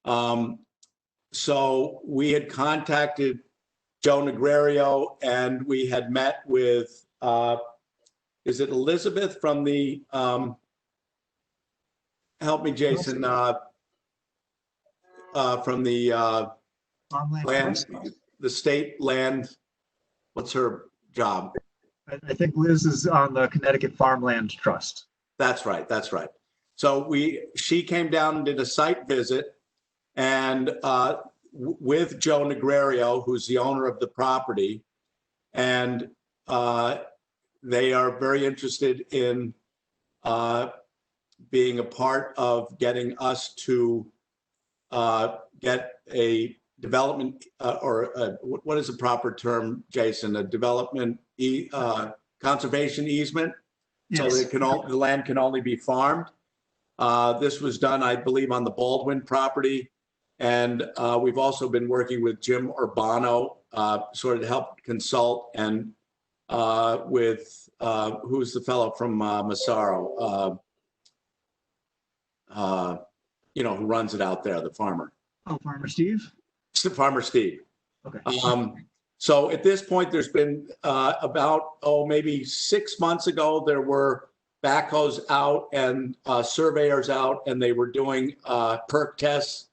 So we had contacted Joe Negrerio, and we had met with, is it Elizabeth from the, help me, Jason, from the Farmland land, Trust? the state land, what's her job? I think Liz is on the Connecticut Farmland Trust. That's right, that's right. So she came down and did a site visit, and with Joe Negrerio, who's the owner of the property, and they are very interested in being a part of getting us to get a development what is the proper term, Jason? A development conservation easement, Yes. so the land can only be farmed. This was done, I believe, on the Baldwin property. And we've also been working with Jim Urbano, sort of to help consult, and with who's the fellow from Massaro, who runs it out there, the farmer. Oh, Farmer Steve? Farmer Steve. Okay. So at this point, there's been about, maybe 6 months ago, there were backhoes out and surveyors out, and they were doing perk tests.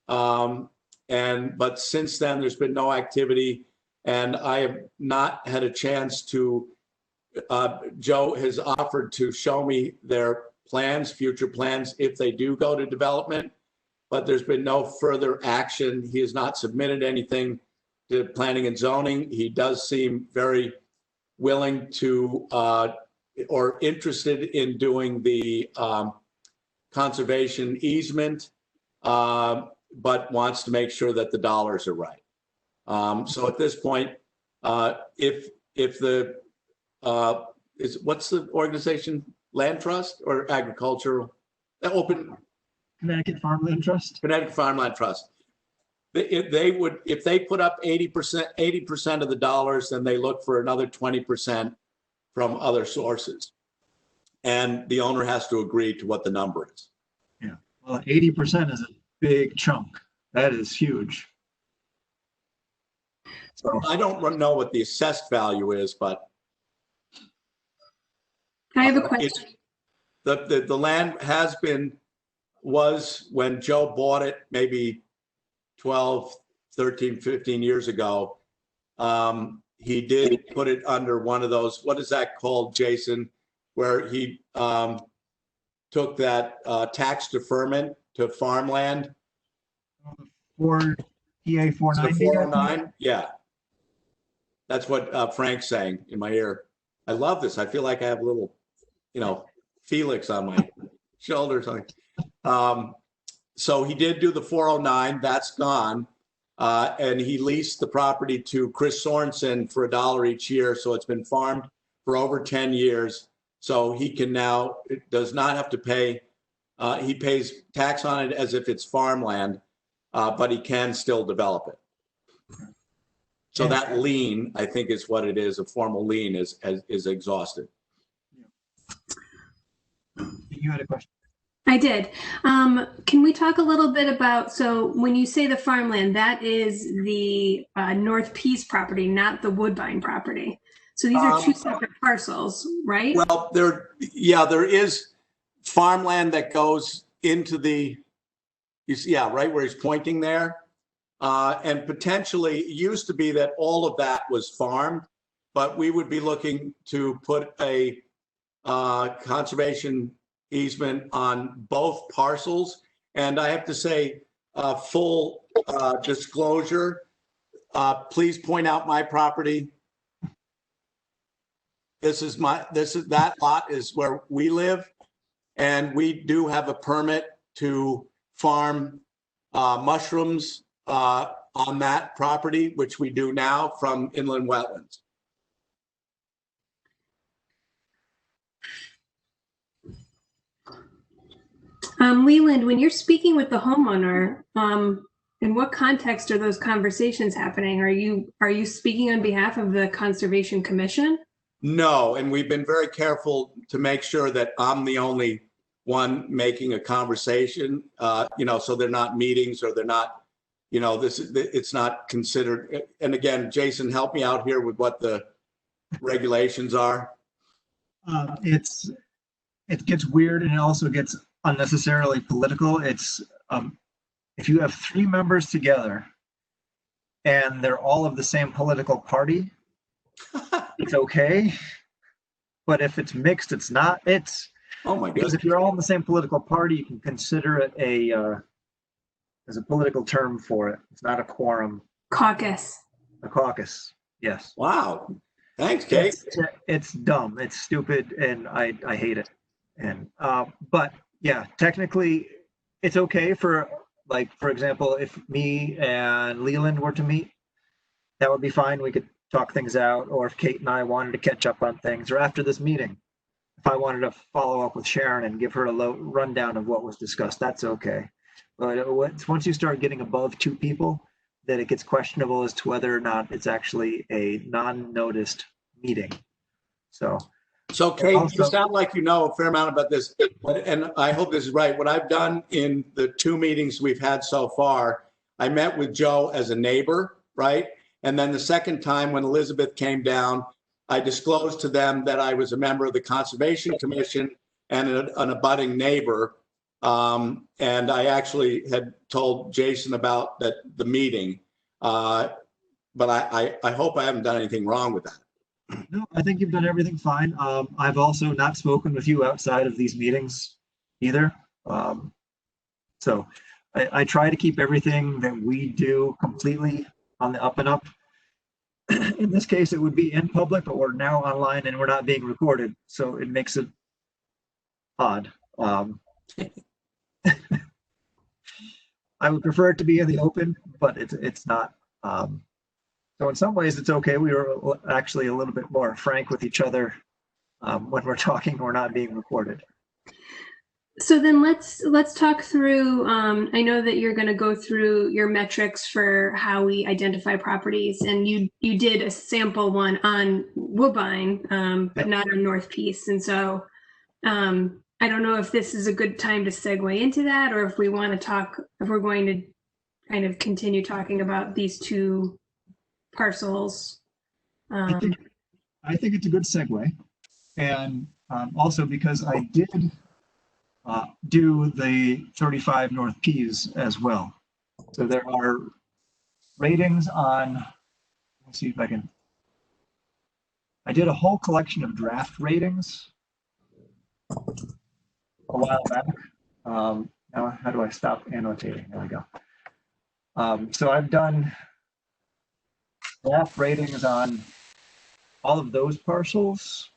But since then, there's been no activity, and I have not had a chance to, Joe has offered to show me their plans, future plans, if they do go to development, but there's been no further action. He has not submitted anything to planning and zoning. He does seem very willing to, or interested in doing the conservation easement, but wants to make sure that the dollars are right. So at this point, if the, what's the organization? Land Trust or Agricultural? Connecticut Farmland Trust? Connecticut Farmland Trust. If they put up 80% of the dollars, then they look for another 20% from other sources. And the owner has to agree to what the number is. Yeah, well, 80% is a big chunk. That is huge. So I don't know what the assessed value is, but I have a question. The land was when Joe bought it, maybe 12, 13, 15 years ago. He did put it under one of those, what is that called, Jason, where he took that tax deferment to farmland. for EA 490. 409, yeah. That's what Frank's saying in my ear. I love this. I feel like I have a little, Felix on my shoulder or something. So he did do the 409. That's gone. And he leased the property to Chris Sorensen for $1 each year. So it's been farmed for over 10 years. So he can now, it does not have to pay, he pays tax on it as if it's farmland, but he can still develop it. So that lien, I think, is what it is. A formal lien is exhausted. You had a question. I did. Can we talk a little bit about, so when you say the farmland, that is the North Peace property, not the Woodbine property. So these are two separate parcels, right? Well, there is farmland that goes into the, right where he's pointing there. And potentially, it used to be that all of that was farmed, but we would be looking to put a conservation easement on both parcels. And I have to say, full disclosure, please point out my property. That lot is where we live, and we do have a permit to farm mushrooms on that property, which we do now from inland wetlands. Leland, when you're speaking with the homeowner, in what context are those conversations happening? Are you speaking on behalf of the Conservation Commission? No, and we've been very careful to make sure that I'm the only one making a conversation, so they're not meetings or they're not, it's not considered. And again, Jason, help me out here with what the regulations are. It gets weird and it also gets unnecessarily political. It's if you have 3 members together and they're all of the same political party, it's okay. But if it's mixed, it's not. Oh my Because goodness. if you're all in the same political party, you can consider it as a political term for it. It's not a quorum. Caucus. A caucus. Yes. Wow. Thanks, Kate. It's dumb. It's stupid, and I hate it. And but yeah, technically, it's okay for, like, for example, if me and Leland were to meet, that would be fine. We could talk things out. Or if Kate and I wanted to catch up on things, or after this meeting, if I wanted to follow up with Sharon and give her a rundown of what was discussed, that's okay. But once you start getting above 2 people, then it gets questionable as to whether or not it's actually a non-noticed meeting. So Kate, also, you sound like you know a fair amount about this, and I hope this is right. What I've done in the 2 meetings we've had so far, I met with Joe as a neighbor, right? And then the second time when Elizabeth came down, I disclosed to them that I was a member of the Conservation Commission and an abutting neighbor. And I actually had told Jason about the meeting. But I hope I haven't done anything wrong with that. no, I think you've done everything fine. I've also not spoken with you outside of these meetings either. So I try to keep everything that we do completely on the up and up. In this case, it would be in public, but we're now online and we're not being recorded. So it makes it odd. I would prefer it to be in the open, but it's not. So in some ways, it's okay. We were actually a little bit more frank with each other when we're talking. We're not being recorded. So then let's talk through. I know that you're going to go through your metrics for how we identify properties, and you did a sample one on Woodbine, but not on North Peace. And so I don't know if this is a good time to segue into that, or if we want to talk, if we're going to kind of continue talking about these 2 parcels. I think it's a good segue, and also because I did do the 35 North Peas as well. So there are ratings on. Let's see if I can. I did a whole collection of draft ratings a while back. Now, how do I stop annotating? There we go. So I've done draft ratings on all of those parcels,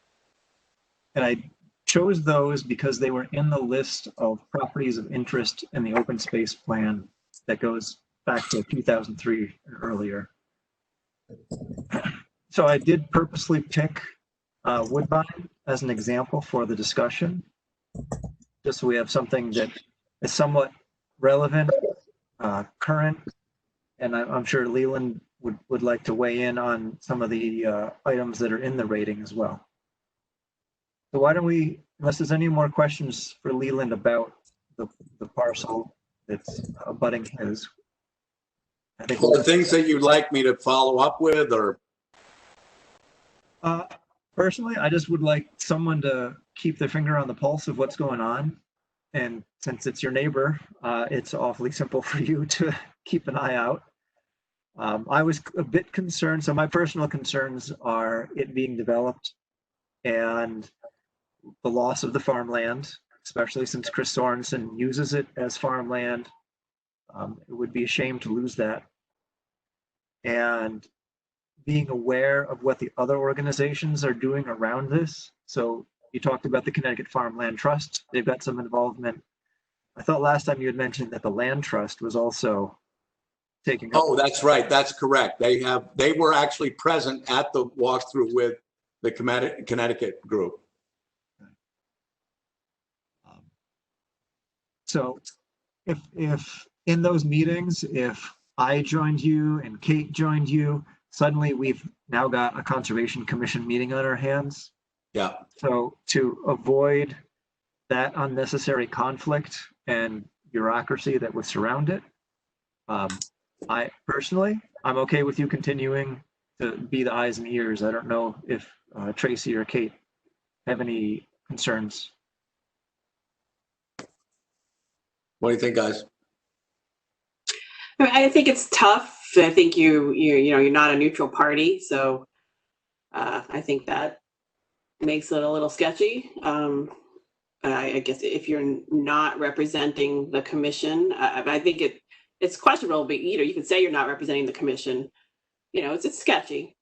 and I chose those because they were in the list of properties of interest in the open space plan that goes back to 2003 and earlier. So I did purposely pick Woodbine as an example for the discussion, just so we have something that is somewhat relevant, current, and I'm sure Leland would like to weigh in on some of the items that are in the rating as well. So why don't we, unless there's any more questions for Leland about the parcel that's abutting his. I think Or things that you'd like me to follow up with, or? Personally, I just would like someone to keep their finger on the pulse of what's going on. And since it's your neighbor, it's awfully simple for you to keep an eye out. I was a bit concerned. So my personal concerns are it being developed and the loss of the farmland, especially since Chris Sorensen uses it as farmland. It would be a shame to lose that. And being aware of what the other organizations are doing around this. So you talked about the Connecticut Farmland Trust. They've got some involvement. I thought last time you had mentioned that the Land Trust was also taking up. Oh, that's right. That's correct. They were actually present at the walkthrough with the Connecticut group. So if in those meetings, if I joined you and Kate joined you, suddenly we've now got a Conservation Commission meeting on our hands. Yeah. So to avoid that unnecessary conflict and bureaucracy that would surround it. I personally, I'm okay with you continuing to be the eyes and ears. I don't know if Tracy or Kate have any concerns. What do you think, guys? I mean, I think it's tough. I think you're not a neutral party, so I think that makes it a little sketchy. I guess if you're not representing the commission, I think it's questionable. But you can say you're not representing the commission. It's sketchy.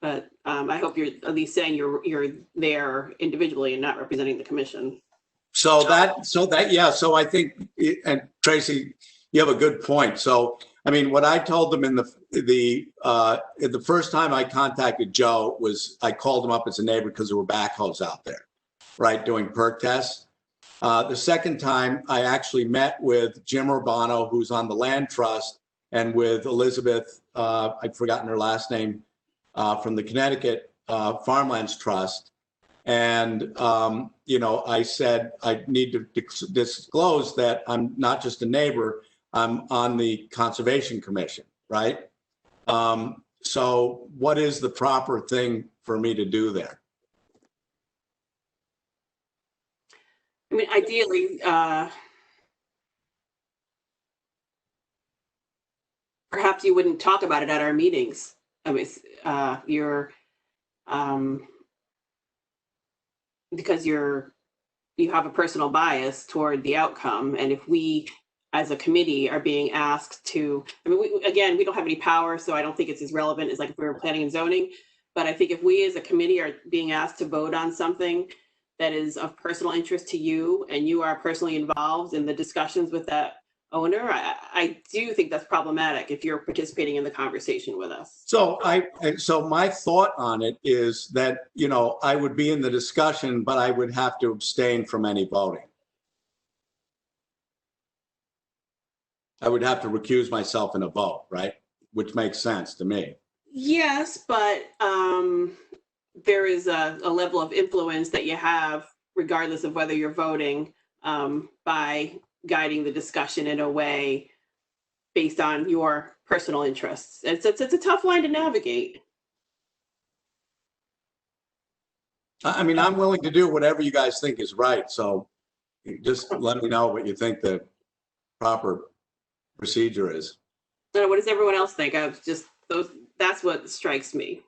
But I hope you're at least saying you're there individually and not representing the commission. So I think, and Tracy, you have a good point. So, I mean, what I told them in the first time I contacted Joe was I called him up as a neighbor because there were backhoes out there, right, doing perk tests. The second time I actually met with Jim Urbano, who's on the land trust, and with Elizabeth, I've forgotten her last name, from the Connecticut Farmlands Trust. And, I said, I need to disclose that I'm not just a neighbor, I'm on the Conservation Commission, right? So what is the proper thing for me to do there? I mean, ideally, perhaps you wouldn't talk about it at our meetings. I mean, because you have a personal bias toward the outcome, and if we as a committee are being asked to, I mean, we don't have any power, so I don't think it's as relevant as like if we were planning and zoning. But I think if we as a committee are being asked to vote on something that is of personal interest to you and you are personally involved in the discussions with that owner, I do think that's problematic if you're participating in the conversation with us. So so my thought on it is that, I would be in the discussion, but I would have to abstain from any voting. I would have to recuse myself in a vote, right? Which makes sense to me. Yes, but there is a level of influence that you have, regardless of whether you're voting, by guiding the discussion in a way based on your personal interests. It's a tough line to navigate. I mean, I'm willing to do whatever you guys think is right. So just let me know what you think the proper procedure is. So what does everyone else think? That's what strikes me.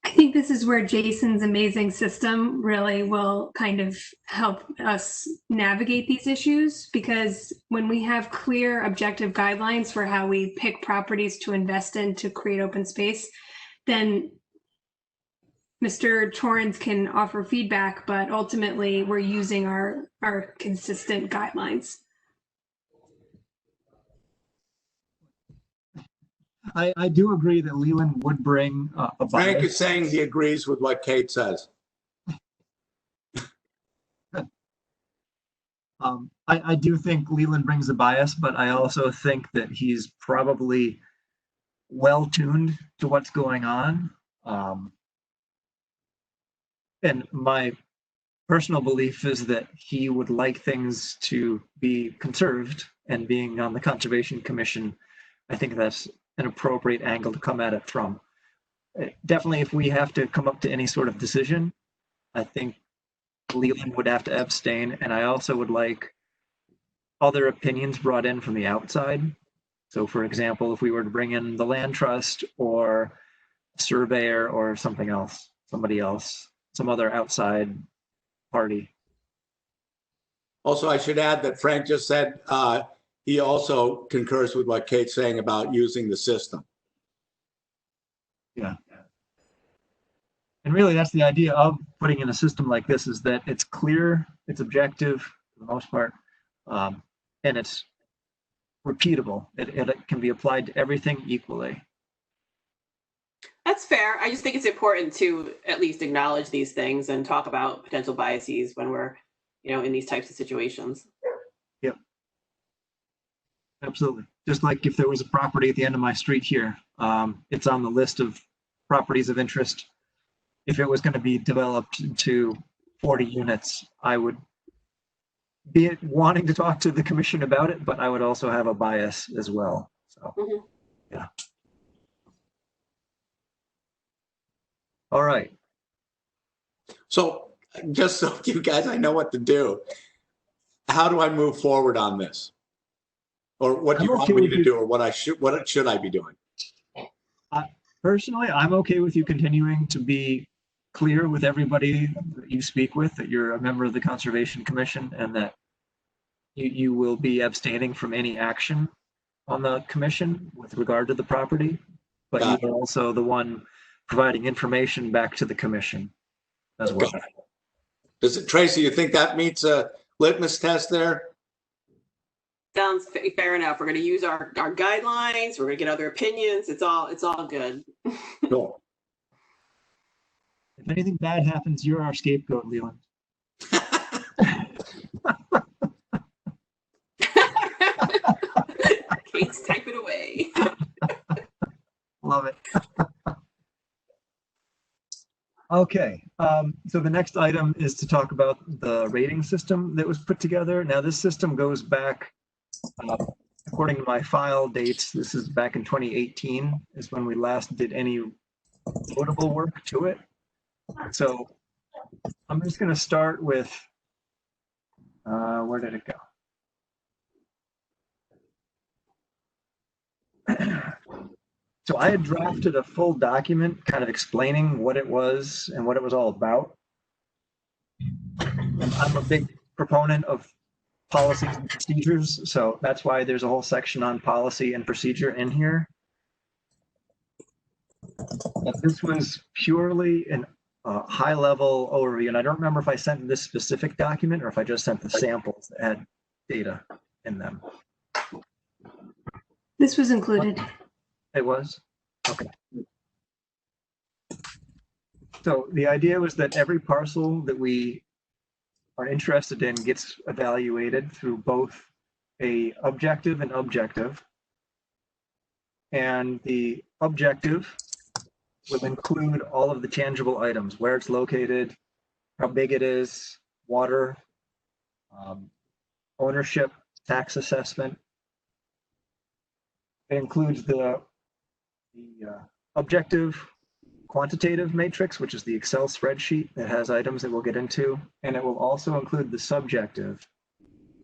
I think this is where Jason's amazing system really will kind of help us navigate these issues, because when we have clear objective guidelines for how we pick properties to invest in to create open space, then Mr. Torrance can offer feedback, but ultimately we're using our consistent guidelines. I do agree that Leland would bring a bias. Frank is saying he agrees with what Kate says. I do think Leland brings a bias, but I also think that he's probably well tuned to what's going on. And my personal belief is that he would like things to be conserved, and being on the Conservation Commission, I think that's an appropriate angle to come at it from. Definitely, if we have to come up to any sort of decision, I think Leland would have to abstain, and I also would like other opinions brought in from the outside. So for example, if we were to bring in the land trust or a surveyor or something else, somebody else, some other outside party. Also, I should add that Frank just said he also concurs with what Kate's saying about using the system. Yeah. And really, that's the idea of putting in a system like this, is that it's clear, it's objective for the most part, and it's repeatable. It can be applied to everything equally. That's fair. I just think it's important to at least acknowledge these things and talk about potential biases when we're, in these types of situations. Yep. Absolutely. Just like if there was a property at the end of my street here, it's on the list of properties of interest. If it was going to be developed into 40 units, I would be it wanting to talk to the commission about it, but I would also have a bias as well. So, Mhm. yeah. All right. So just so you guys, I know what to do. How do I move forward on this? Or what do you I'm want okay me with to you. do, or what should I be doing? Personally, I'm okay with you continuing to be clear with everybody that you speak with that you're a member of the Conservation Commission and that you will be abstaining from any action on the commission with regard to the property, but Got you are also the one providing information back to the commission as well. Got it. Tracy, you think that meets a litmus test there? Sounds fair enough. We're going to use our guidelines. We're going to get other opinions. It's all good. Cool. If anything bad happens, you're our scapegoat, Leland. Kate's typing away. Love it. Okay, so the next item is to talk about the rating system that was put together. Now, this system goes back, according to my file dates, this is back in 2018 is when we last did any notable work to it. So I'm just going to start with, where did it go? So I had drafted a full document kind of explaining what it was and what it was all about. And I'm a big proponent of policies and procedures, so that's why there's a whole section on policy and procedure in here. But this was purely a high-level overview, and I don't remember if I sent this specific document or if I just sent the samples that had data in them. This was included. It was? Okay. So the idea was that every parcel that we are interested in gets evaluated through both a objective and objective. And the objective will include all of the tangible items, where it's located, how big it is, water, ownership, tax assessment. It includes the objective quantitative matrix, which is the Excel spreadsheet that has items that we'll get into, and it will also include the subjective.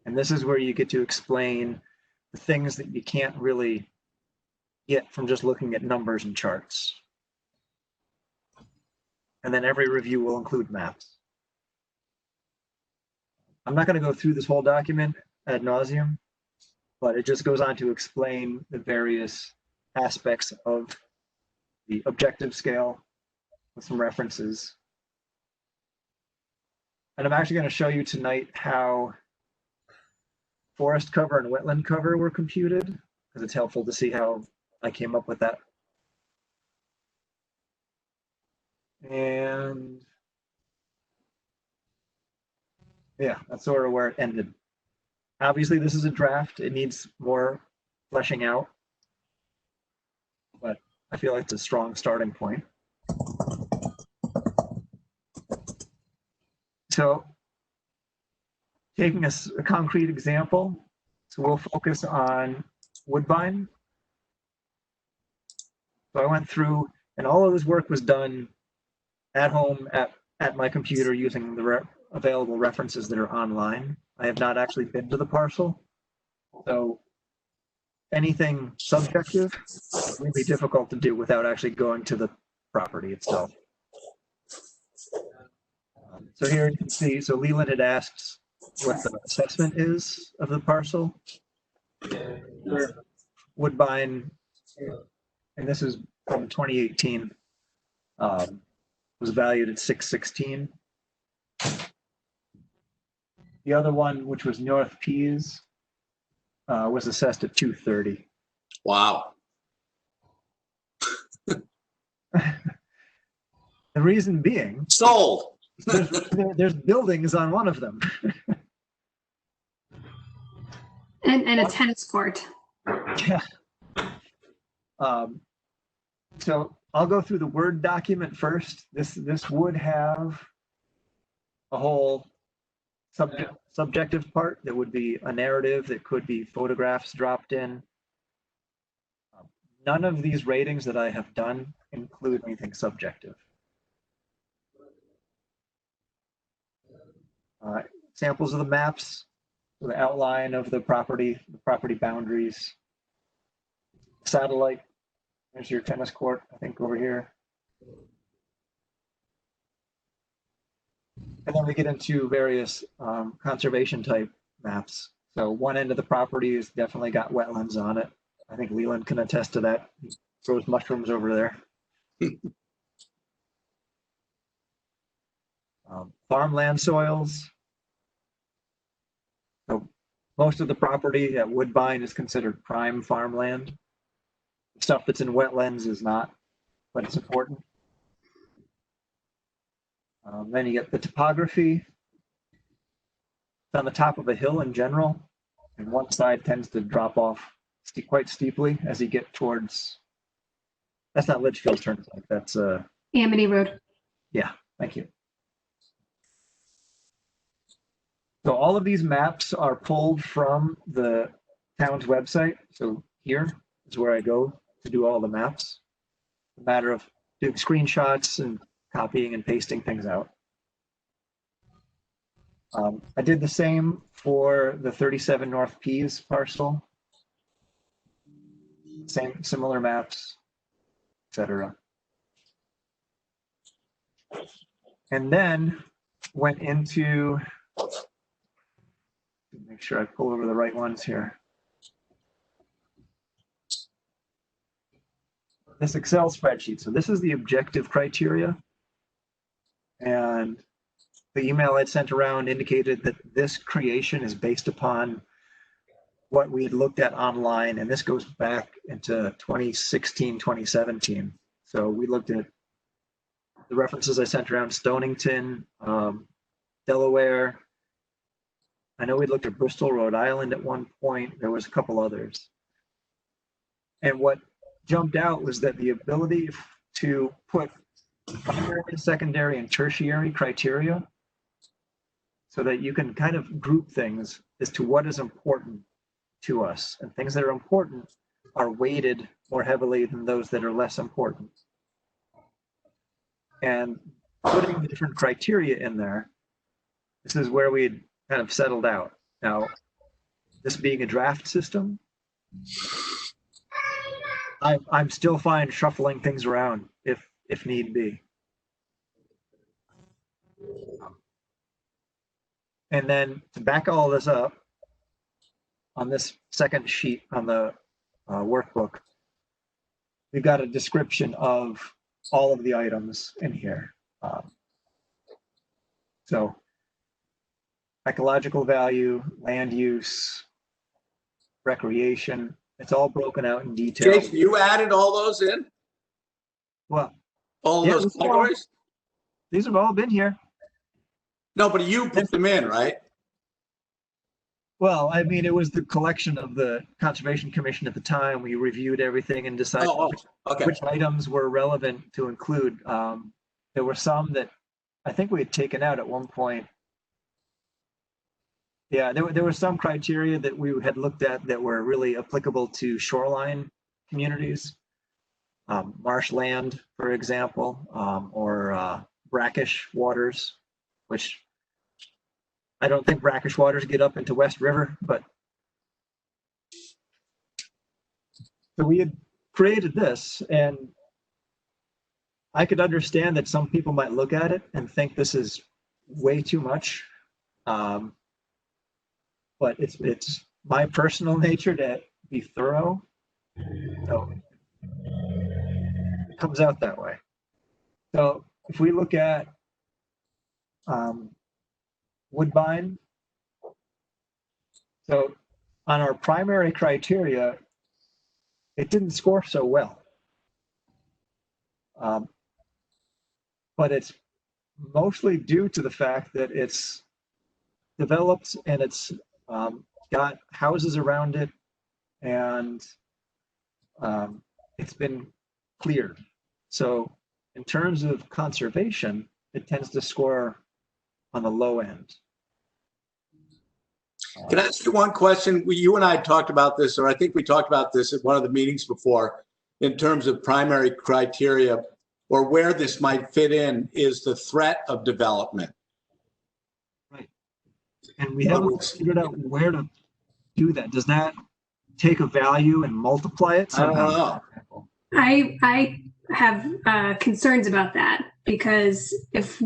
And this is where you get to explain the things that you can't really get from just looking at numbers and charts. And then every review will include maps. I'm not going to go through this whole document ad nauseum, but it just goes on to explain the various aspects of the objective scale with some references. And I'm actually going to show you tonight how forest cover and wetland cover were computed, because it's helpful to see how I came up with that. And yeah, that's sort of where it ended. Obviously, this is a draft. It needs more fleshing out, but I feel like it's a strong starting point. So taking a concrete example, so we'll focus on woodbine. So I went through, and all of this work was done at home at my computer using the available references that are online. I have not actually been to the parcel. So anything subjective is really difficult to do without actually going to the property itself. So here you can see, so Leland had asked what the assessment is of the parcel. Woodbine, and this is from 2018, was valued at 616. The other one, which was North Peas, was assessed at 230. Wow. The reason being, Sold. there's buildings on one of them. And a tennis court. Yeah. So I'll go through the Word document first. This would have a whole subjective part that would be a narrative that could be photographs dropped in. None of these ratings that I have done include anything subjective. Samples of the maps, the outline of the property boundaries, satellite. There's your tennis court, I think, over here. And then we get into various conservation type maps. So one end of the property has definitely got wetlands on it. I think Leland can attest to that. He grows mushrooms over there. Farmland soils. So most of the property at Woodbine is considered prime farmland. Stuff that's in wetlands is not, but it's important. Then you get the topography. It's on the top of a hill in general, and one side tends to drop off quite steeply as you get towards. That's not Litchfield Turnpike. That's Amity Road. Yeah, thank you. So all of these maps are pulled from the town's website. So here is where I go to do all the maps. It's a matter of doing screenshots and copying and pasting things out. I did the same for the 37 North Peas parcel. Similar maps, etc. And then went into, make sure I pull over the right ones here. This Excel spreadsheet. So this is the objective criteria. And the email I'd sent around indicated that this creation is based upon what we had looked at online. And this goes back into 2016, 2017. So we looked at the references I sent around: Stonington, Delaware. I know we looked at Bristol, Rhode Island at one point. There was a couple others. And what jumped out was that the ability to put primary, secondary, and tertiary criteria so that you can kind of group things as to what is important to us. And things that are important are weighted more heavily than those that are less important. And putting the different criteria in there, this is where we kind of settled out. Now, this being a draft system, I'm still fine shuffling things around if need be. And then to back all this up, on this second sheet on the workbook, we've got a description of all of the items in here. So ecological value, land use, recreation, it's all broken out in detail. Jason, you added all those in? Well, All yeah, those categories? these have all been here. No, but you put them in, right? Well, I mean, it was the collection of the Conservation Commission at the time. We reviewed everything and decided Okay. which items were relevant to include. There were some that I think we had taken out at one point. Yeah, there were some criteria that we had looked at that were really applicable to shoreline communities. Marshland, for example, or brackish waters, which I don't think brackish waters get up into West River, but so we had created this, and I could understand that some people might look at it and think this is way too much. But it's my personal nature to be thorough. So it comes out that way. So if we look at Woodbine, so on our primary criteria, it didn't score so well. But it's mostly due to the fact that it's developed and it's got houses around it, and it's been cleared. So in terms of conservation, it tends to score on the low end. Can I ask you one question? You and I talked about this, or I think we talked about this at one of the meetings before, in terms of primary criteria or where this might fit in is the threat of development. Right. And we haven't figured out where to do that. Does that take a value and multiply it I don't somehow? know. I have concerns about that because if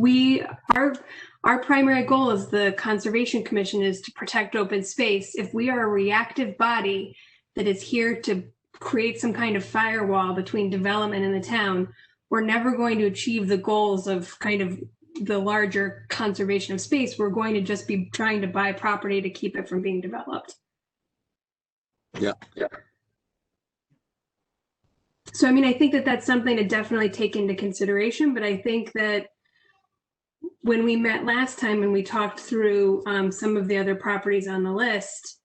our primary goal as the Conservation Commission is to protect open space. If we are a reactive body that is here to create some kind of firewall between development and the town, we're never going to achieve the goals of kind of the larger conservation of space. We're going to just be trying to buy property to keep it from being developed. Yeah. So, I mean, I think that that's something to definitely take into consideration, but I think that when we met last time and we talked through some of the other properties on the list,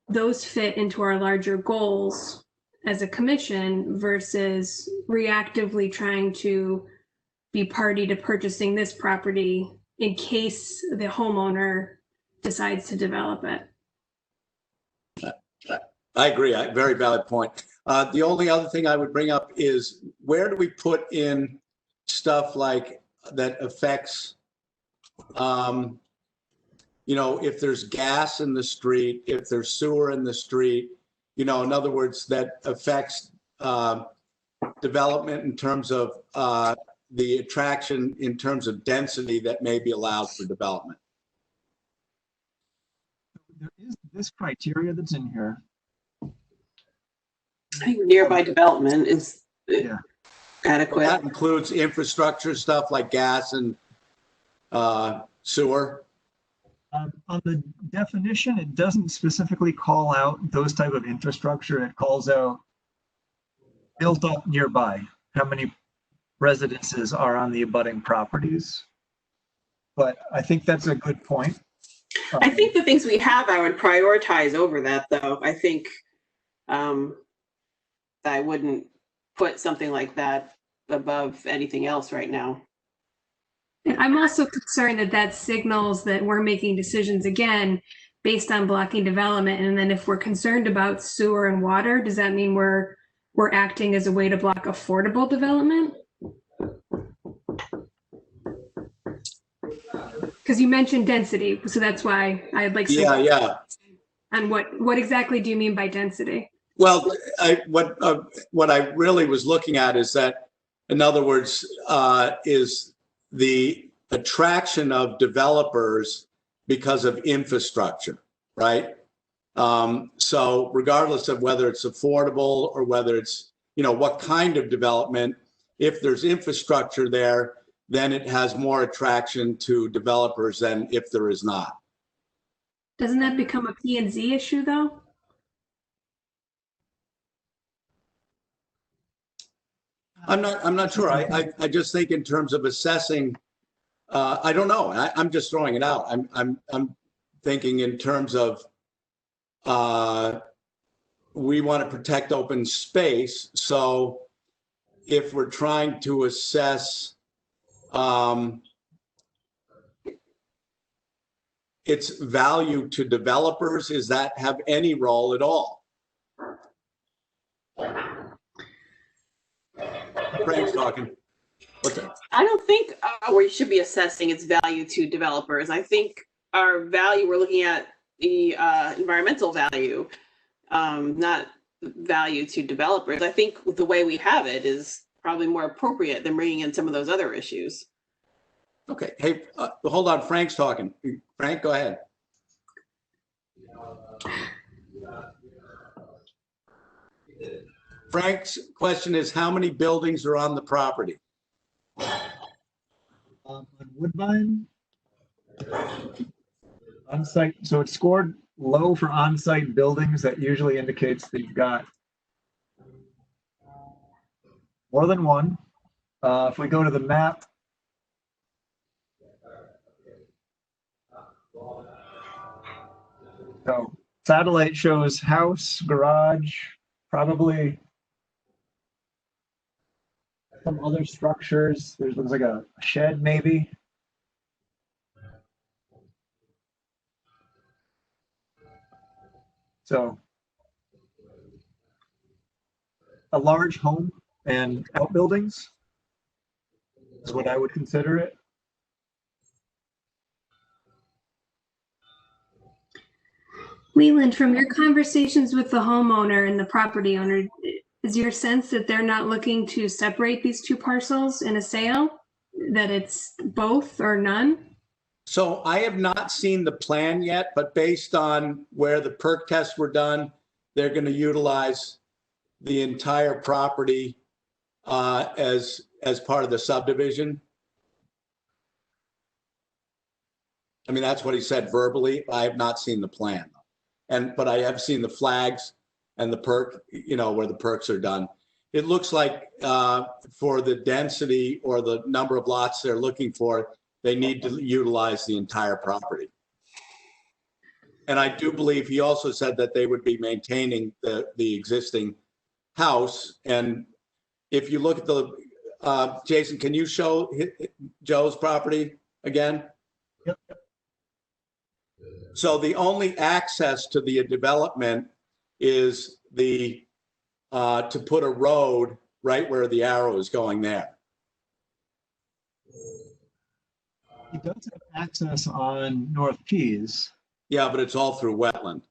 those fit into our larger goals as a commission versus reactively trying to be party to purchasing this property in case the homeowner decides to develop it. I agree. Very valid point. The only other thing I would bring up is where do we put in stuff like that affects, if there's gas in the street, if there's sewer in the street, in other words, that affects development in terms of the attraction in terms of density that may be allowed for development. There is this criteria that's in here. I think nearby development is adequate. That includes infrastructure stuff like gas and sewer. On the definition, it doesn't specifically call out those type of infrastructure. It calls out built up nearby, how many residences are on the abutting properties. But I think that's a good point. I think the things we have, I would prioritize over that, though. I think I wouldn't put something like that above anything else right now. And I'm also concerned that that signals that we're making decisions again based on blocking development. And then if we're concerned about sewer and water, does that mean we're acting as a way to block affordable development? Because you mentioned density, so that's why I'd like to. Yeah. And what exactly do you mean by density? Well, what I really was looking at is that, in other words, is the attraction of developers because of infrastructure, right? So regardless of whether it's affordable or whether it's, what kind of development, if there's infrastructure there, then it has more attraction to developers than if there is not. Doesn't that become a P&Z issue though? I'm not sure. I just think in terms of assessing, I don't know. I'm just throwing it out. I'm thinking in terms of we want to protect open space. So if we're trying to assess its value to developers, does that have any role at all? Frank's talking. What's that? I don't think we should be assessing its value to developers. I think our value, we're looking at the environmental value, not value to developers. I think the way we have it is probably more appropriate than bringing in some of those other issues. Okay. Hey, hold on. Frank's talking. Frank, go ahead. Frank's question is, how many buildings are on the property? On Woodbine, on-site, so it's scored low for on-site buildings. That usually indicates that you've got more than one. If we go to the map, so satellite shows house, garage, probably some other structures. There's looks like a shed maybe. So a large home and outbuildings is what I would consider it. Leland, from your conversations with the homeowner and the property owner, is your sense that they're not looking to separate these two parcels in a sale? That it's both or none? So I have not seen the plan yet, but based on where the perk tests were done, they're going to utilize the entire property as part of the subdivision. I mean, that's what he said verbally. I have not seen the plan. But I have seen the flags and the perk, where the perks are done. It looks like for the density or the number of lots they're looking for, they need to utilize the entire property. And I do believe he also said that they would be maintaining the existing house. And if you look at the, Jason, can you show Joe's property again? Yep. So the only access to the development is to put a road right where the arrow is going there. He does have access on North Keys. Yeah, but it's all through wetland.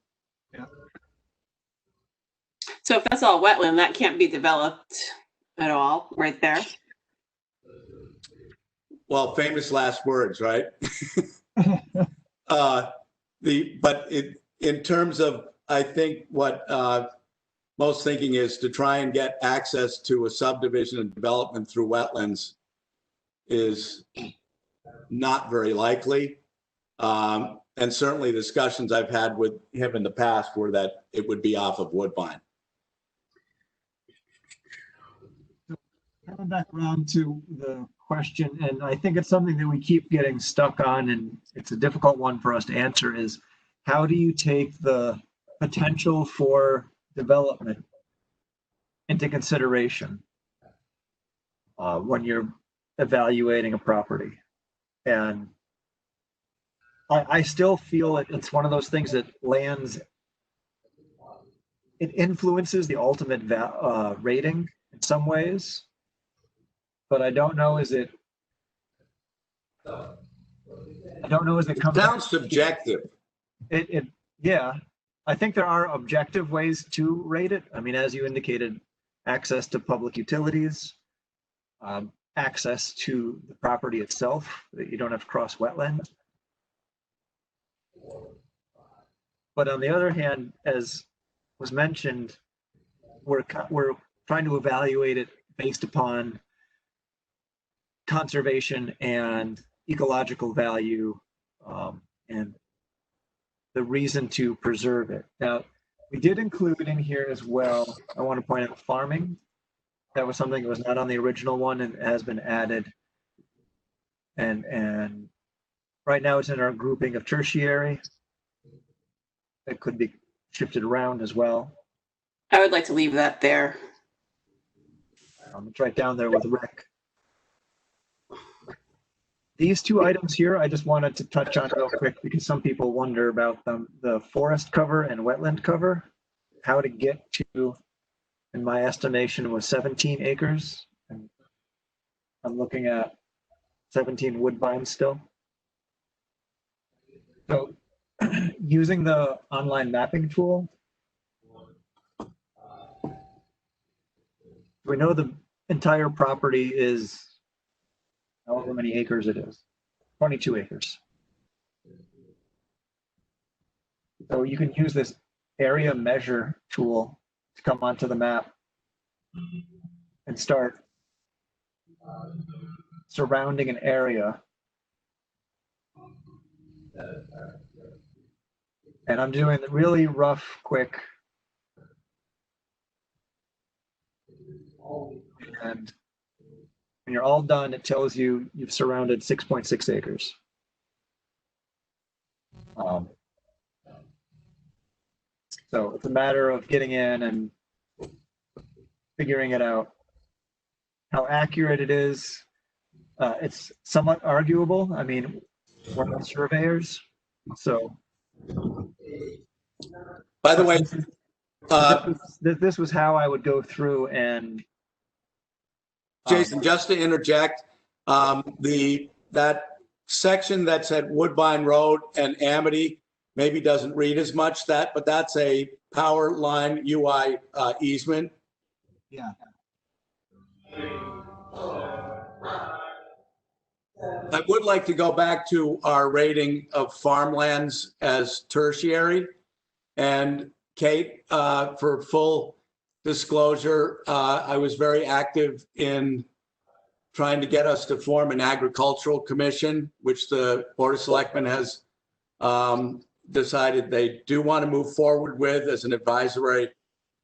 Yeah. So if that's all wetland, that can't be developed at all right there. Well, famous last words, right? In terms of, I think what most thinking is to try and get access to a subdivision and development through wetlands is not very likely. And certainly discussions I've had with him in the past were that it would be off of Woodbine. Coming back around to the question, and I think it's something that we keep getting stuck on, and it's a difficult one for us to answer, is how do you take the potential for development into consideration when you're evaluating a property? And I still feel it's one of those things that it influences the ultimate rating in some ways, but I don't know, is it comes Sounds subjective. Yeah, I think there are objective ways to rate it. I mean, as you indicated, access to public utilities, access to the property itself, that you don't have to cross wetland. But on the other hand, as was mentioned, we're trying to evaluate it based upon conservation and ecological value, and the reason to preserve it. Now, we did include in here as well, I want to point out farming. That was something that was not on the original one and has been added. And right now it's in our grouping of tertiary. It could be shifted around as well. I would like to leave that there. It's right down there with rec. These two items here, I just wanted to touch on real quick because some people wonder about them, the forest cover and wetland cover, how to get to, in my estimation, was 17 acres. And I'm looking at 17 woodbines still. So using the online mapping tool, we know the entire property is however many acres it is, 22 acres. So you can use this area measure tool to come onto the map and start surrounding an area. And I'm doing the really rough, quick. And when you're all done, it tells you you've surrounded 6.6 acres. So it's a matter of getting in and figuring it out. How accurate it is, it's somewhat arguable. I mean, we're not surveyors, so By the way, This was how I would go through and. Jason, just to interject, that section that's at Woodbine Road and Amity maybe doesn't read as much but that's a power line UI easement. Yeah. I would like to go back to our rating of farmlands as tertiary. And Kate, for full disclosure, I was very active in trying to get us to form an agricultural commission, which the Board of Selectmen has decided they do want to move forward with as an advisory,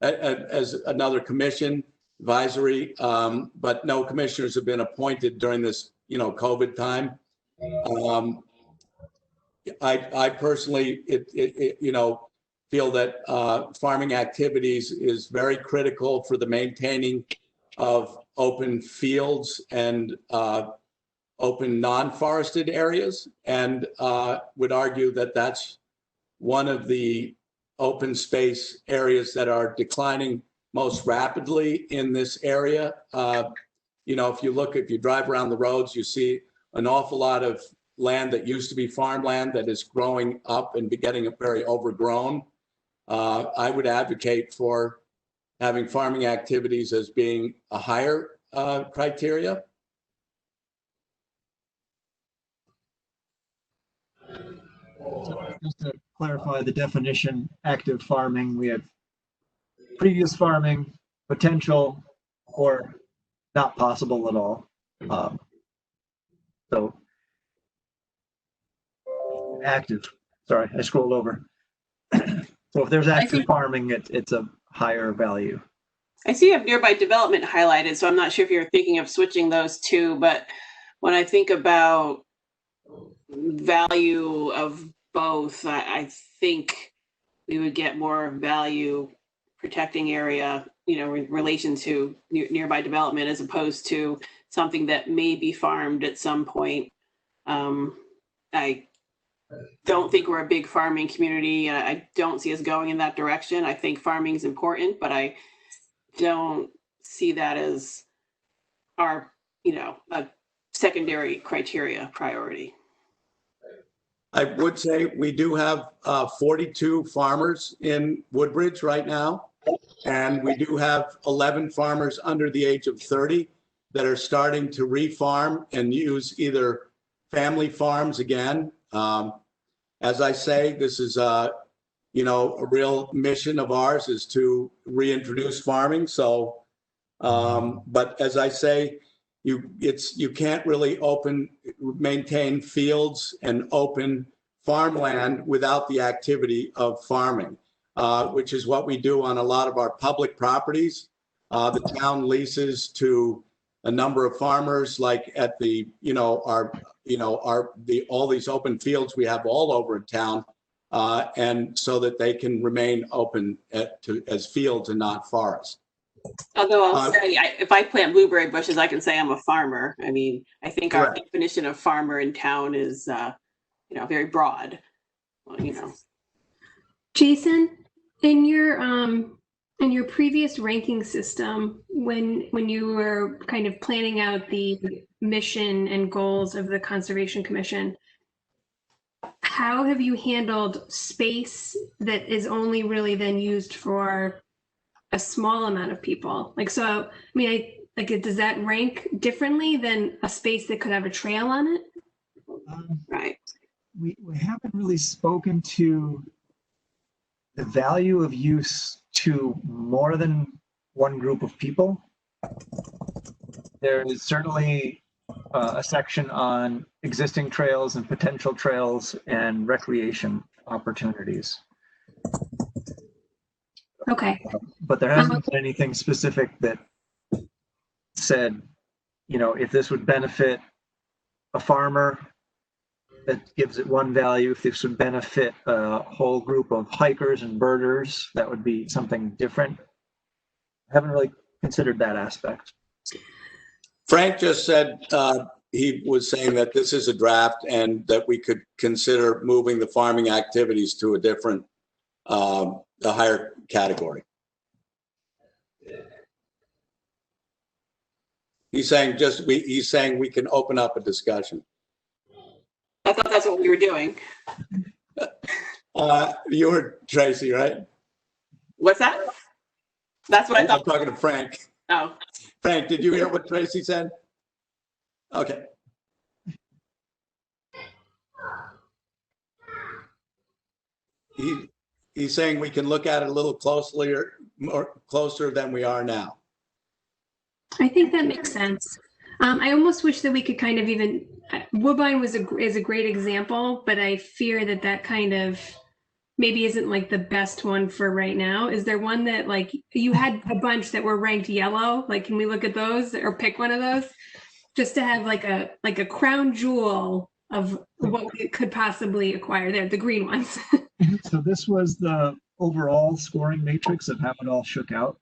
as another commission advisory, but no commissioners have been appointed during this, COVID time. I personally, feel that farming activities is very critical for the maintaining of open fields and open non-forested areas, and would argue that that's one of the open space areas that are declining most rapidly in this area. If you drive around the roads, you see an awful lot of land that used to be farmland that is growing up and getting very overgrown. I would advocate for having farming activities as being a higher criteria. Just to clarify the definition, active farming, we have previous farming, potential, or not possible at all. So active, sorry, I scrolled over. So if there's active farming, it's a higher value. I see you have nearby development highlighted, so I'm not sure if you're thinking of switching those two, but when I think about value of both, I think we would get more value protecting area, in relation to nearby development as opposed to something that may be farmed at some point. I don't think we're a big farming community. I don't see us going in that direction. I think farming is important, but I don't see that as our, a secondary criteria priority. I would say we do have 42 farmers in Woodbridge right now, and we do have 11 farmers under the age of 30 that are starting to re-farm and use either family farms again. As I say, this is a real mission of ours is to reintroduce farming. So, but as I say, you can't really maintain fields and open farmland without the activity of farming, which is what we do on a lot of our public properties. The town leases to a number of farmers, like at the all these open fields we have all over town, and so that they can remain open as fields and not forests. Although I'll say, if I plant blueberry bushes, I can say I'm a farmer. I mean, I think Correct. Our definition of farmer in town is, very broad. Well, Jason, in your previous ranking system, when you were kind of planning out the mission and goals of the Conservation Commission, how have you handled space that is only really then used for a small amount of people? Does that rank differently than a space that could have a trail on it? right. We haven't really spoken to the value of use to more than one group of people. There is certainly a section on existing trails and potential trails and recreation opportunities. Okay. But there hasn't been anything specific that said, if this would benefit a farmer, that gives it one value. If this would benefit a whole group of hikers and birders, that would be something different. I haven't really considered that aspect. Frank just said he was saying that this is a draft and that we could consider moving the farming activities to a different a higher category. He's saying he's saying we can open up a discussion. I thought that's what we were doing. You were Tracy, right? What's that? That's what I I'm thought. talking to Frank. Oh, Frank, did you hear what Tracy said? Okay. He's saying we can look at it a little closer than we are now. I think that makes sense. I almost wish that we could kind of even, Woodbine is a great example, but I fear that that kind of maybe isn't like the best one for right now. Is there one that like you had a bunch that were ranked yellow? Like, can we look at those or pick one of those just to have like a crown jewel of what we could possibly acquire there, the green ones? So this was the overall scoring matrix of how it all shook out.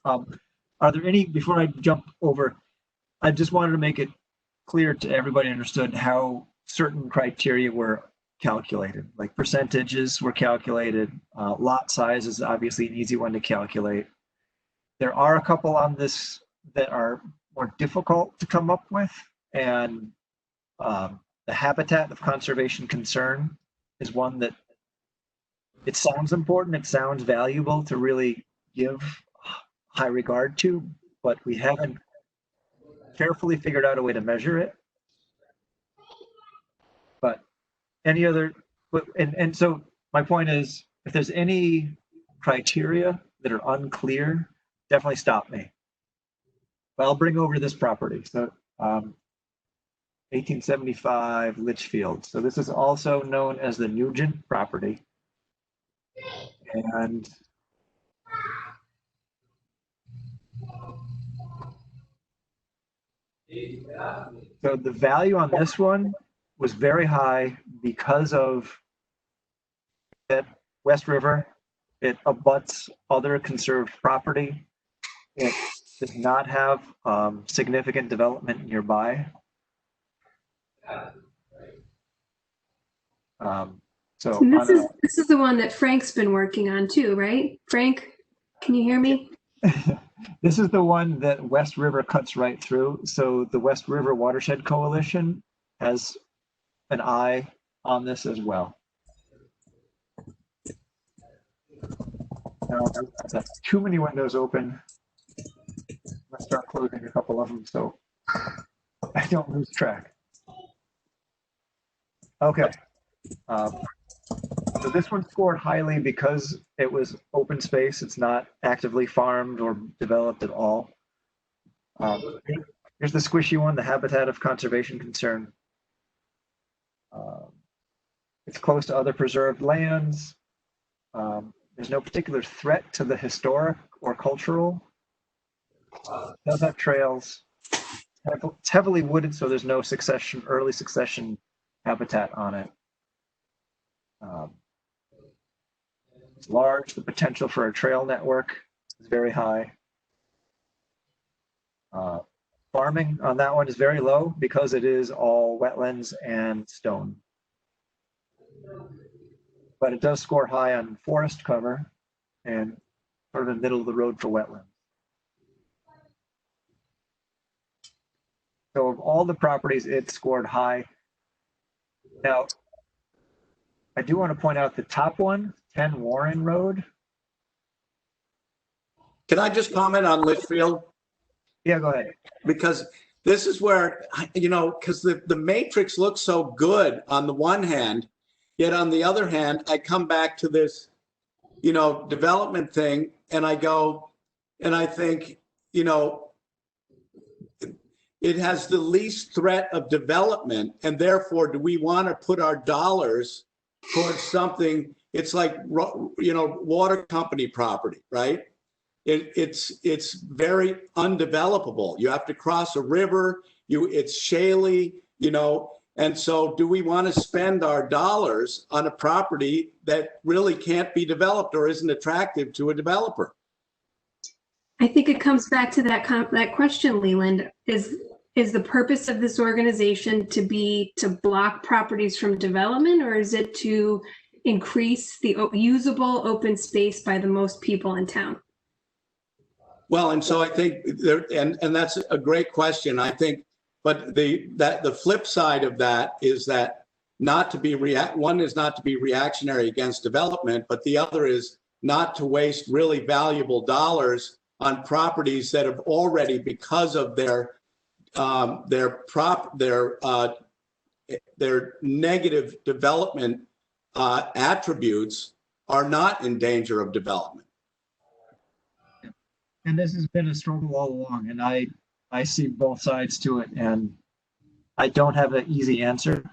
Are there any, before I jump over, I just wanted to make it clear to everybody understood how certain criteria were calculated, like percentages were calculated. Lot size is obviously an easy one to calculate. There are a couple on this that are more difficult to come up with, and the habitat of conservation concern is one that it sounds important, it sounds valuable to really give high regard to, but we haven't carefully figured out a way to measure it. But any other, and so my point is, if there's any criteria that are unclear, definitely stop me. But I'll bring over this property. So 1875 Litchfield. So this is also known as the Nugent property. And so the value on this one was very high because of that West River. It abuts other conserved property. It does not have significant development nearby. So And this is the one that Frank's been working on too, right? Frank, can you hear me? this is the one that West River cuts right through. So the West River Watershed Coalition has an eye on this as well. Now, I've too many windows open. Let's start closing a couple of them so I don't lose track. Okay. So this one scored highly because it was open space. It's not actively farmed or developed at all. Here's the squishy one, the habitat of conservation concern. It's close to other preserved lands. There's no particular threat to the historic or cultural. It does have trails. It's heavily wooded, so there's no early succession habitat on it. It's large. The potential for a trail network is very high. Farming on that one is very low because it is all wetlands and stone. But it does score high on forest cover and sort of the middle of the road for wetlands. So of all the properties, it scored high. Now, I do want to point out the top one, 10 Warren Road. Can I just comment on Litchfield? Yeah, go ahead. Because this is where, because the matrix looks so good on the one hand, yet on the other hand, I come back to this, development thing, and I go, and I think, it has the least threat of development, and therefore, do we want to put our dollars towards something? It's like, water company property, right? It's very undevelopable. You have to cross a river. It's shaly, and so do we want to spend our dollars on a property that really can't be developed or isn't attractive to a developer? I think it comes back to that question, Leland. Is the purpose of this organization to block properties from development, or is it to increase the usable open space by the most people in town? Well, and so I think there, and that's a great question. I think, but the flip side of that is that one is not to be reactionary against development, but the other is not to waste really valuable dollars on properties that have already, because of their negative development attributes, are not in danger of development. And this has been a struggle all along, and I see both sides to it, and I don't have an easy answer.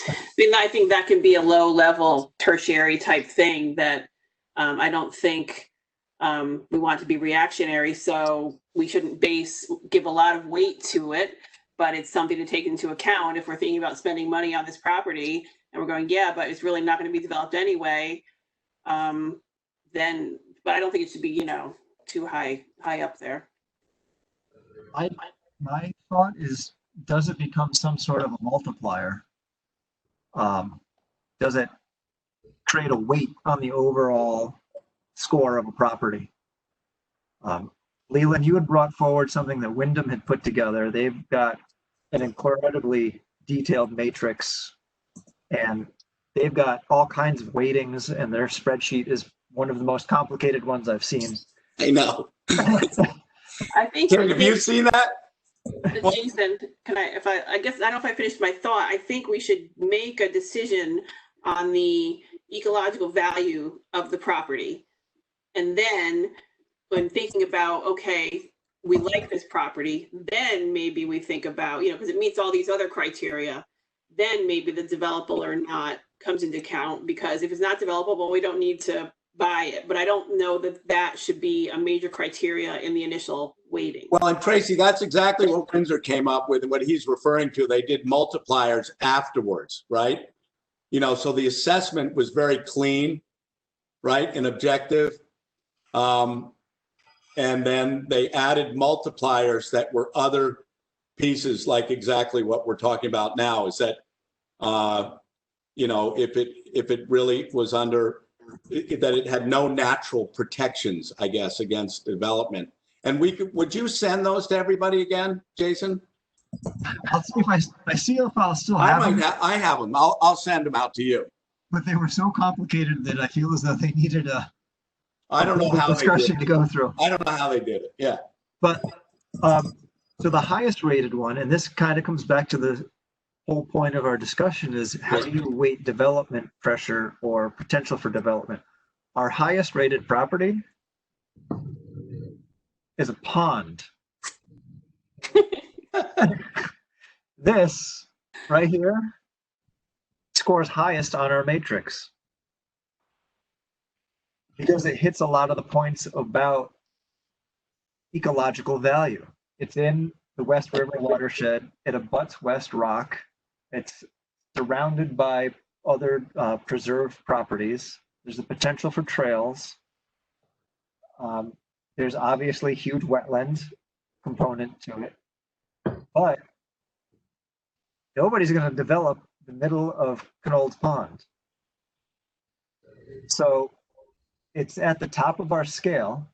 I mean, I think that can be a low-level tertiary type thing that I don't think we want to be reactionary, so we shouldn't give a lot of weight to it, but it's something to take into account if we're thinking about spending money on this property and we're going, yeah, but it's really not going to be developed anyway. Then, but I don't think it should be, too high up there. My thought is, does it become some sort of a multiplier? Does it create a weight on the overall score of a property? Leland, you had brought forward something that Wyndham had put together. They've got an incredibly detailed matrix, and they've got all kinds of weightings, and their spreadsheet is one of the most complicated ones I've seen. I know. I think. Have you seen that? Jason, I guess, I don't know if I finished my thought. I think we should make a decision on the ecological value of the property. And then when thinking about, okay, we like this property, then maybe we think about, because it meets all these other criteria, then maybe the developable or not comes into account, because if it's not developable, we don't need to buy it. But I don't know that should be a major criteria in the initial weighting. Well, and Tracy, that's exactly what Windsor came up with and what he's referring to. They did multipliers afterwards, right? So the assessment was very clean, right, and objective. And then they added multipliers that were other pieces, like exactly what we're talking about now, is that, if it really was that it had no natural protections, I guess, against development. And would you send those to everybody again, Jason? I'll see if I'll still have them. I have them. I'll send them out to you. But they were so complicated that I feel as though they needed I don't know how discussion to go through. I don't know how they did it. Yeah. But so the highest rated one, and this kind of comes back to the whole point of our discussion, is how do you weight development pressure or potential for development? Our highest rated property is a pond. This right here scores highest on our matrix because it hits a lot of the points about ecological value. It's in the West River watershed. It abuts West Rock. It's surrounded by other preserved properties. There's the potential for trails. There's obviously huge wetland component to it, but nobody's going to develop the middle of Knoll's Pond. So it's at the top of our scale,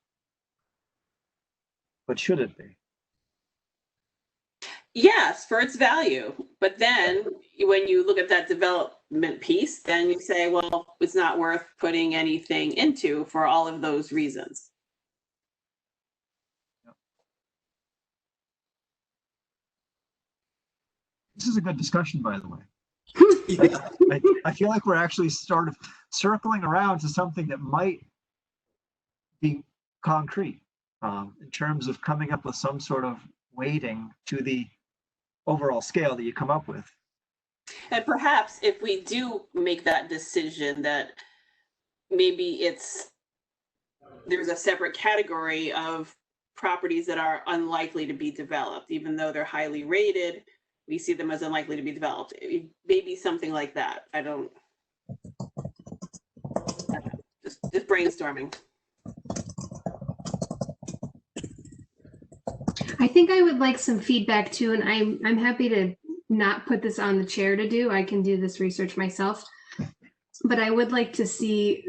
but should it be? Yes, for its value. But then when you look at that development piece, then you say, well, it's not worth putting anything into for all of those reasons. This is a good discussion, by the way. I feel like we're actually sort of circling around to something that might be concrete in terms of coming up with some sort of weighting to the overall scale that you come up with. And perhaps if we do make that decision, that maybe there's a separate category of properties that are unlikely to be developed, even though they're highly rated, we see them as unlikely to be developed. Maybe something like that. Just brainstorming. I think I would like some feedback too, and I'm happy to not put this on the chair to do. I can do this research myself. but I would like to see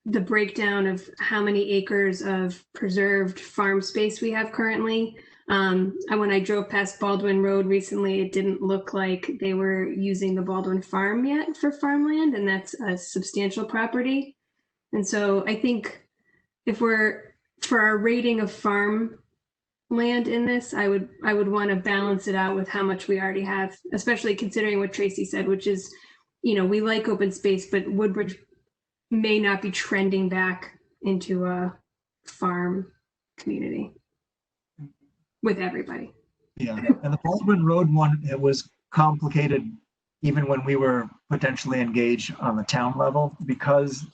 the breakdown of how many acres of preserved farm space we have currently. And when I drove past Baldwin Road recently, it didn't look like they were using the Baldwin Farm yet for farmland, and that's a substantial property. And so I think if we're, for our rating of farm land in this, I would want to balance it out with how much we already have, especially considering what Tracy said, which is, you know, we like open space, but Woodbridge may not be trending back into a farm community with everybody. Yeah, and the Baldwin Road one, it was complicated even when we were potentially engaged on the town level, because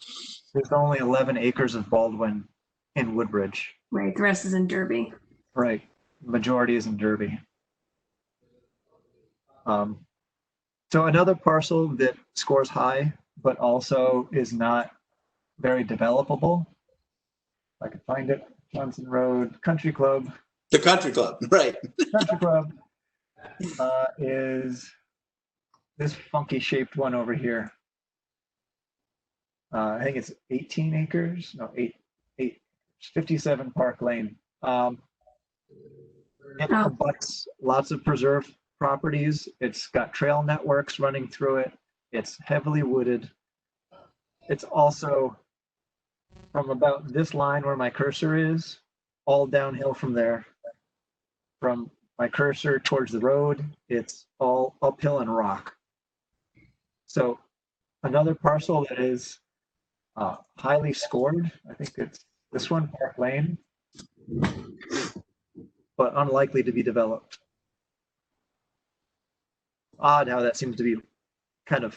there's only 11 acres of Baldwin in Woodbridge. Right, the rest is in Derby. Right, majority is in Derby. So another parcel that scores high, but also is not very developable. If I can find it, Johnson Road, Country Club. The country club, right? Country Club is this funky shaped one over here. I think it's 18 acres. No, 57 Park Lane. It abuts lots of preserved properties. It's got trail networks running through it. It's heavily wooded. It's also from about this line where my cursor is, all downhill from there. From my cursor towards the road, it's all uphill and rock. So another parcel that is highly scored, I think it's this one, Park Lane, but unlikely to be developed. Odd how that seems to be kind of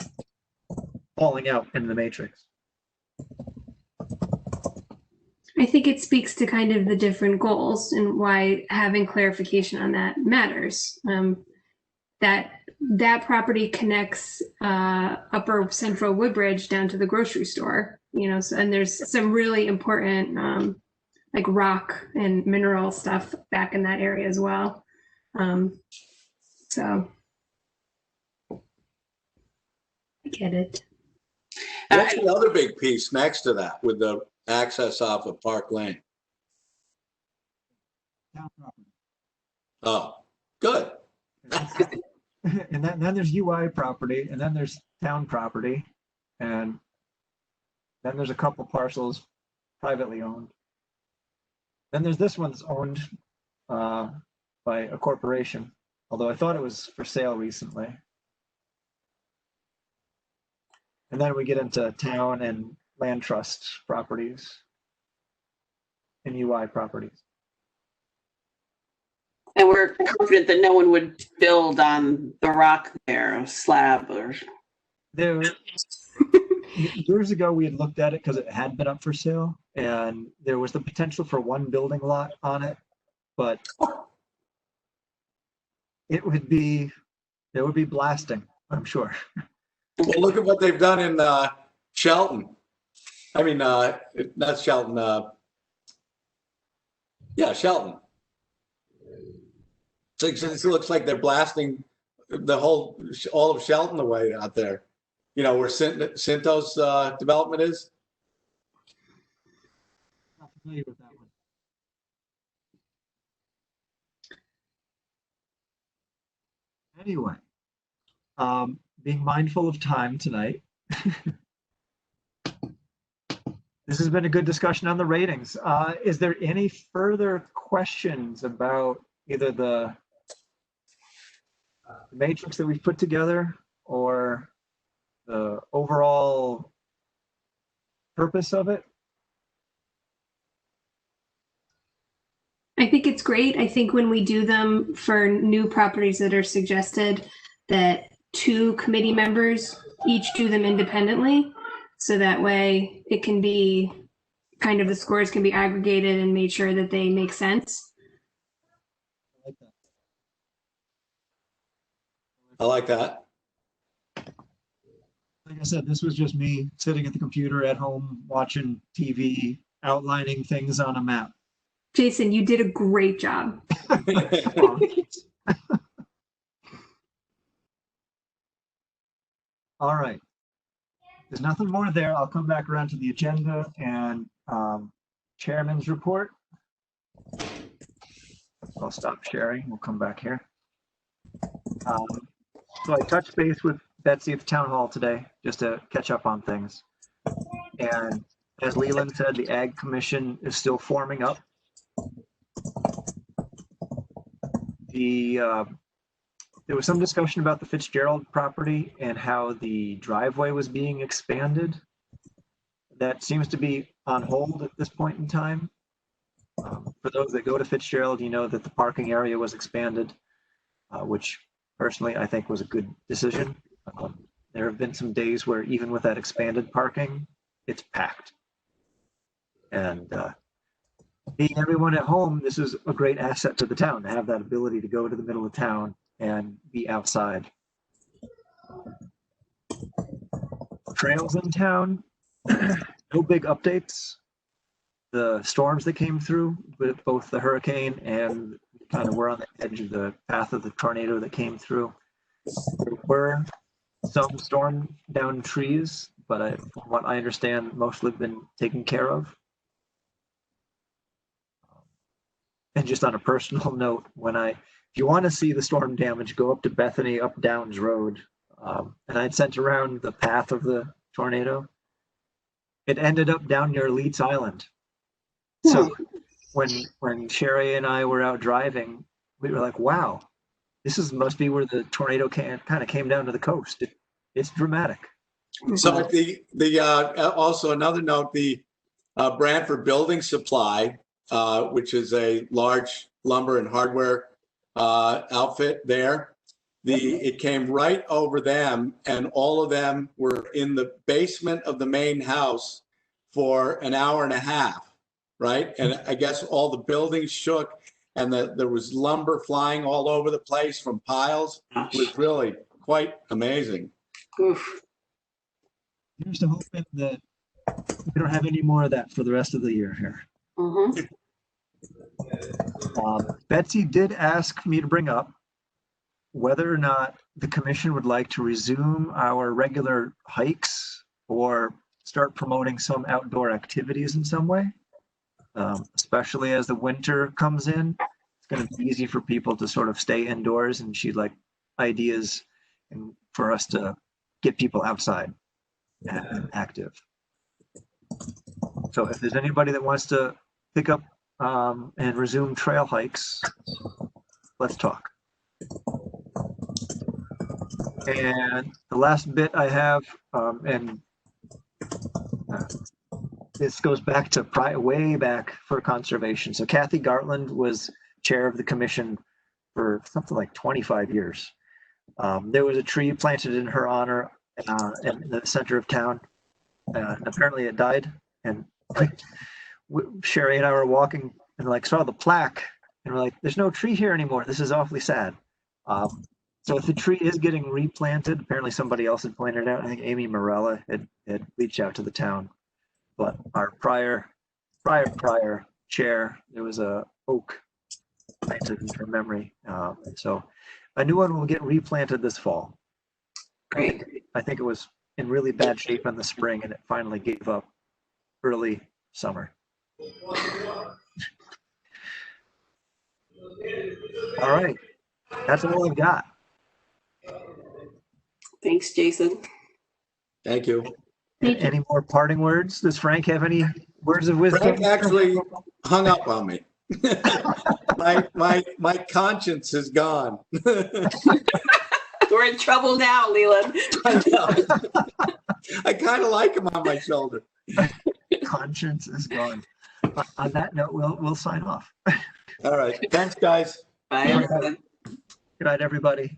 falling out in the matrix. I think it speaks to kind of the different goals and why having clarification on that matters. That property connects Upper Central Woodbridge down to the grocery store, you know, so, and there's some really important like rock and mineral stuff back in that area as well. So I get it. What's the other big piece next to that with the access off of Park Lane? Oh, good. And then there's UI property, and then there's town property, and then there's a couple parcels privately owned. Then there's this one's owned by a corporation, although I thought it was for sale recently. And then we get into town and land trust properties and UI properties. And we're confident that no one would build on the rock there, a slab or. There, years ago, we had looked at it because it had been up for sale, and there was the potential for one building lot on it, but it would be blasting, I'm sure. Well, look at what they've done in Shelton. I mean, not Shelton. Yeah, Shelton. It looks like they're blasting all of Shelton away out there. You know, where Cinto's development is. Not familiar with that one. Anyway, being mindful of time tonight. This has been a good discussion on the ratings. Is there any further questions about either the matrix that we've put together or the overall purpose of it? I think it's great. I think when we do them for new properties that are suggested, that 2 committee members each do them independently. So that way it can be kind of, the scores can be aggregated and made sure that they make sense. I like that. Like I said, this was just me sitting at the computer at home, watching TV, outlining things on a map. Jason, you did a great job. All right. there's nothing more there. I'll come back around to the agenda and chairman's report. I'll stop sharing. We'll come back here. So I touched base with Betsy at the town hall today just to catch up on things. And as Leland said, the Ag Commission is still forming up. There was some discussion about the Fitzgerald property and how the driveway was being expanded. That seems to be on hold at this point in time. For those that go to Fitzgerald, you know that the parking area was expanded, which personally I think was a good decision. There have been some days where even with that expanded parking, it's packed. And being everyone at home, this is a great asset to the town to have that ability to go to the middle of town and be outside. Trails in town, no big updates. The storms that came through, with both the hurricane and kind of were on the edge of the path of the tornado that came through. There were some storm down trees, but from what I understand, most have been taken care of. And just on a personal note, if you want to see the storm damage, go up to Bethany, up Downs Road. And I'd sent around the path of the tornado. It ended up down near Leeds Island. So when Sherry and I were out driving, we were like, wow, must be where the tornado kind of came down to the coast. It's dramatic. So also another note, the Brantford Building Supply, which is a large lumber and hardware outfit there. It came right over them, and all of them were in the basement of the main house for an hour and a half, right? And I guess all the buildings shook, and there was lumber flying all over the place from piles. It was really quite amazing. Oof. Here's to hoping that we don't have any more of that for the rest of the year here. Mm-hmm. Betsy did ask me to bring up whether or not the commission would like to resume our regular hikes or start promoting some outdoor activities in some way, especially as the winter comes in. It's going to be easy for people to sort of stay indoors, and she'd like ideas and for us to get people outside and active. So if there's anybody that wants to pick up and resume trail hikes, let's talk. And the last bit I have, this goes back to way back for conservation. So Kathy Gartland was chair of the commission for something like 25 years. There was a tree planted in her honor in the center of town. Apparently it died, and Sherry and I were walking and saw the plaque, and we're like, there's no tree here anymore. This is awfully sad. So if the tree is getting replanted, apparently somebody else had pointed out, I think Amy Morella had reached out to the town. But our prior chair, there was a oak planted in her memory. And so a new one will get replanted this fall. Great. I think it was in really bad shape in the spring, and it finally gave up early summer. All right, that's all I've got. Thanks, Jason. Thank you. Any more parting words? Does Frank have any words of wisdom? Frank actually hung up on me. my conscience is gone. We're in trouble now, Leland. I know. I kind of like him on my shoulder. Conscience is gone. On that note, we'll sign off. All right. Thanks, guys. Bye. Good night, everybody.